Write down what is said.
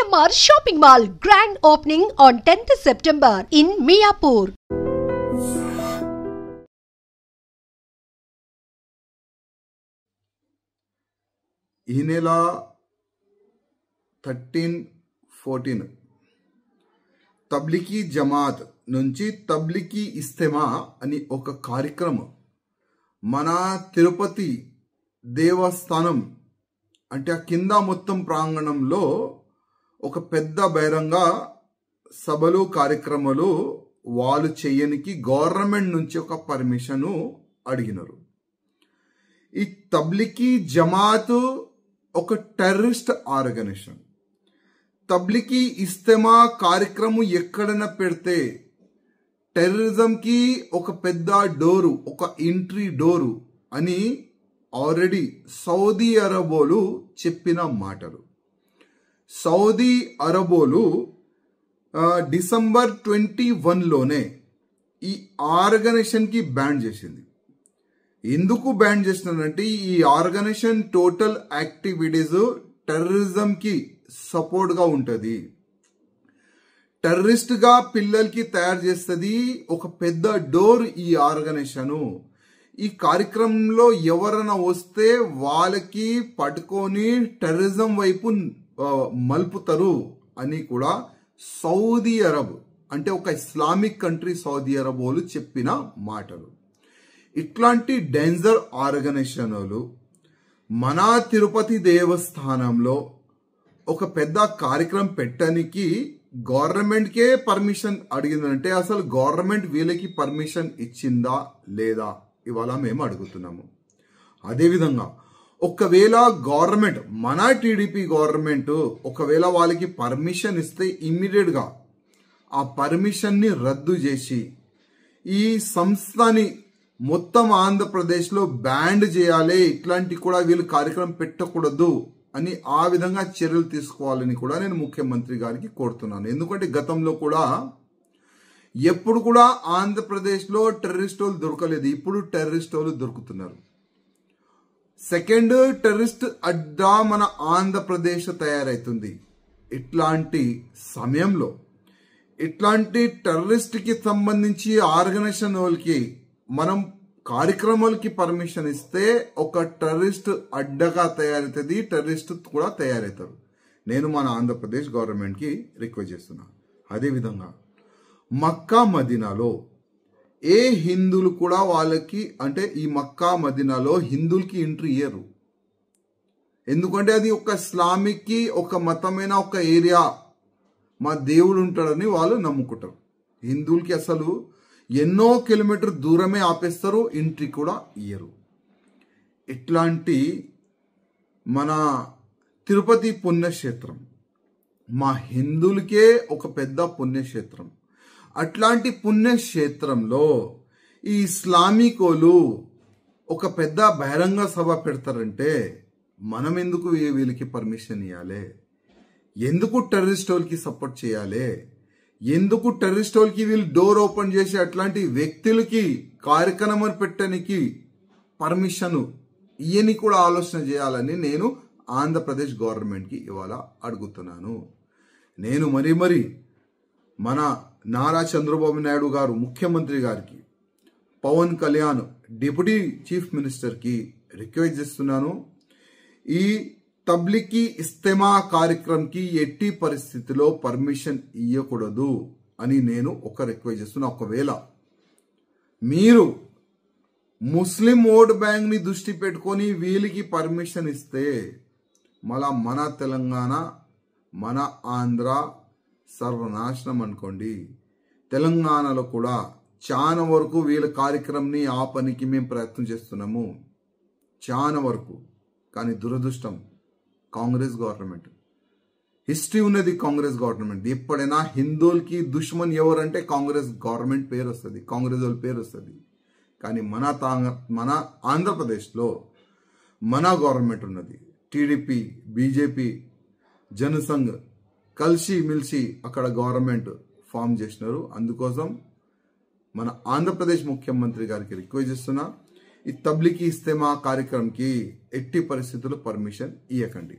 GMR Shopping Mall grand opening on 10th September in Miapur. ఈ నెల 13-14 తబ్లికీ జమాత్ నుంచి తబ్లికీ ఇస్తెమా అని ఒక కార్యక్రమం మన తిరుపతి దేవస్థానం అంటే ఆ కింద మొత్తం ప్రాంగణంలో ఒక పెద్ద బహిరంగ సభలు కార్యక్రమాలు వాళ్ళు చేయనికి గవర్నమెంట్ నుంచి ఒక పర్మిషన్ అడిగినారు. ఈ తబ్లికీ జమాత్ ఒక టెర్రరిస్ట్ ఆర్గనైజేషన్. తబ్లికీ ఇస్తెమా కార్యక్రమం ఎక్కడైనా పెడితే టెర్రరిజంకి ఒక పెద్ద డోరు, ఒక ఎంట్రీ డోరు అని ఆల్రెడీ సౌదీ అరబోలు చెప్పిన మాటలు. సౌదీ అరబోలు డిసెంబర్ 21లోనే ఈ ఆర్గనైజేషన్కి బ్యాన్ చేసింది. ఎందుకు బ్యాన్ చేస్తున్నారంటే ఈ ఆర్గనైజేషన్ టోటల్ యాక్టివిటీస్ టెర్రరిజంకి సపోర్ట్గా ఉంటుంది, టెర్రరిస్ట్గా పిల్లలకి తయారు చేస్తుంది. ఒక పెద్ద డోర్ ఈ ఆర్గనైజేషను. ఈ కార్యక్రమంలో ఎవరైనా వస్తే వాళ్ళకి పట్టుకొని టెర్రరిజం వైపు మలుపుతారు అని కూడా సౌదీ అరబ్ అంటే ఒక ఇస్లామిక్ కంట్రీ సౌదీ అరబ్ వాళ్ళు చెప్పిన మాటలు. ఇట్లాంటి డేంజర్ ఆర్గనైజేషన్లు మన తిరుపతి దేవస్థానంలో ఒక పెద్ద కార్యక్రమం పెట్టడానికి గవర్నమెంట్కే పర్మిషన్ అడిగిందంటే అసలు గవర్నమెంట్ వీళ్ళకి పర్మిషన్ ఇచ్చిందా లేదా ఇవాళ మేము అడుగుతున్నాము. అదేవిధంగా ఒకవేళ గవర్నమెంట్ మన టీడీపీ గవర్నమెంట్ ఒకవేళ వాళ్ళకి పర్మిషన్ ఇస్తే ఇమ్మీడియట్గా ఆ పర్మిషన్ని రద్దు చేసి ఈ సంస్థని మొత్తం ఆంధ్రప్రదేశ్లో బ్యాన్ చేయాలి, ఇట్లాంటి కూడా వీళ్ళు కార్యక్రమం పెట్టకూడదు అని ఆ విధంగా చర్యలు తీసుకోవాలని కూడా నేను ముఖ్యమంత్రి గారికి కోరుతున్నాను. ఎందుకంటే గతంలో కూడా ఎప్పుడు కూడా ఆంధ్రప్రదేశ్లో టెర్రరిస్ట్ వాళ్ళు దొరకలేదు, ఇప్పుడు టెర్రరిస్ట్ వాళ్ళు దొరుకుతున్నారు. సెకండ్ టెర్రరిస్ట్ అడ్డా మన ఆంధ్రప్రదేశ్ తయారైతుంది. ఇట్లాంటి సమయంలో ఇట్లాంటి టెర్రరిస్ట్కి సంబంధించి ఆర్గనైజేషన్ వాళ్ళకి మనం కార్యక్రమాలకి పర్మిషన్ ఇస్తే ఒక టెర్రరిస్ట్ అడ్డగా తయారవుతుంది, టెర్రరిస్ట్ కూడా తయారవుతారు. నేను మన ఆంధ్రప్రదేశ్ గవర్నమెంట్కి రిక్వెస్ట్ చేస్తున్నాను. అదేవిధంగా మక్కా మదీనాలో ఏ హిందువులు కూడా వాళ్ళకి అంటే ఈ మక్కా మదీనాలో హిందువులకి ఎంట్రీ ఇయ్యరు. ఎందుకంటే అది ఒక ఇస్లామిక్కి ఒక మతమైన ఒక ఏరియా, మా దేవుడు ఉంటాడని వాళ్ళు నమ్ముకుంటారు. హిందువులకి అసలు ఎన్నో కిలోమీటర్ దూరమే ఆపేస్తారు, ఎంట్రీ కూడా ఇయ్యరు. ఇట్లాంటి మన తిరుపతి పుణ్యక్షేత్రం మా హిందువులకే ఒక పెద్ద పుణ్యక్షేత్రం. అట్లాంటి పుణ్యక్షేత్రంలో ఈ ఇస్లామికోలు ఒక పెద్ద బహిరంగ సభ పెడతారంటే మనం ఎందుకు వీళ్ళకి పర్మిషన్ ఇవ్వాలి? ఎందుకు టెర్రరిస్ట్ వాళ్ళకి సపోర్ట్ చేయాలి? ఎందుకు టెర్రరిస్ట్ వాళ్ళకి వీళ్ళు డోర్ ఓపెన్ చేసి అట్లాంటి వ్యక్తులకి కార్యక్రమం పెట్టడానికి పర్మిషన్ ఇయని కూడా ఆలోచన చేయాలని నేను ఆంధ్రప్రదేశ్ గవర్నమెంట్కి ఇవాళ అడుగుతున్నాను. నేను మరి మన నారా చంద్రబాబు నాయుడు గారు ముఖ్యమంత్రి గారికి, పవన్ కళ్యాణ్ డిప్యూటీ చీఫ్ మినిస్టర్కి రిక్వెస్ట్ చేస్తున్నాను. ఈ తబ్లికీ ఇస్తెమా కార్యక్రమంకి ఎట్టి పరిస్థితిలో పర్మిషన్ ఇవ్వకూడదు అని నేను ఒక రిక్వెస్ట్ చేస్తున్నా. ఒకవేళ మీరు ముస్లిం ఓట్ బ్యాంక్ని దృష్టి పెట్టుకొని వీళ్ళకి పర్మిషన్ ఇస్తే మళ్ళా మన తెలంగాణ మన ఆంధ్ర సర్వనాశనం అనుకోండి. తెలంగాణలో కూడా చాలా వరకు వీళ్ళ కార్యక్రమంని ఆ పనికి మేము ప్రయత్నం చేస్తున్నాము, చాలా వరకు. కానీ దురదృష్టం కాంగ్రెస్ గవర్నమెంట్, హిస్టరీ ఉన్నది కాంగ్రెస్ గవర్నమెంట్. ఎప్పుడైనా హిందువులకి దుష్మన్ ఎవరంటే కాంగ్రెస్ గవర్నమెంట్ పేరు వస్తుంది, కాంగ్రెస్ వాళ్ళ పేరు వస్తుంది. కానీ మన ఆంధ్రప్రదేశ్లో మన గవర్నమెంట్ ఉన్నది. టీడీపీ, బీజేపీ, జనసంఘ్ కలిసి మిలిసి అక్కడ గవర్నమెంట్ ఫామ్ చేసినారు. అందుకోసం మన ఆంధ్రప్రదేశ్ ముఖ్యమంత్రి గారికి రిక్వెస్ట్ చేస్తున్నా, ఈ తబ్లికీ ఇస్తెమా కార్యక్రమంకి ఎట్టి పరిస్థితుల్లో పర్మిషన్ ఇవ్వకండి.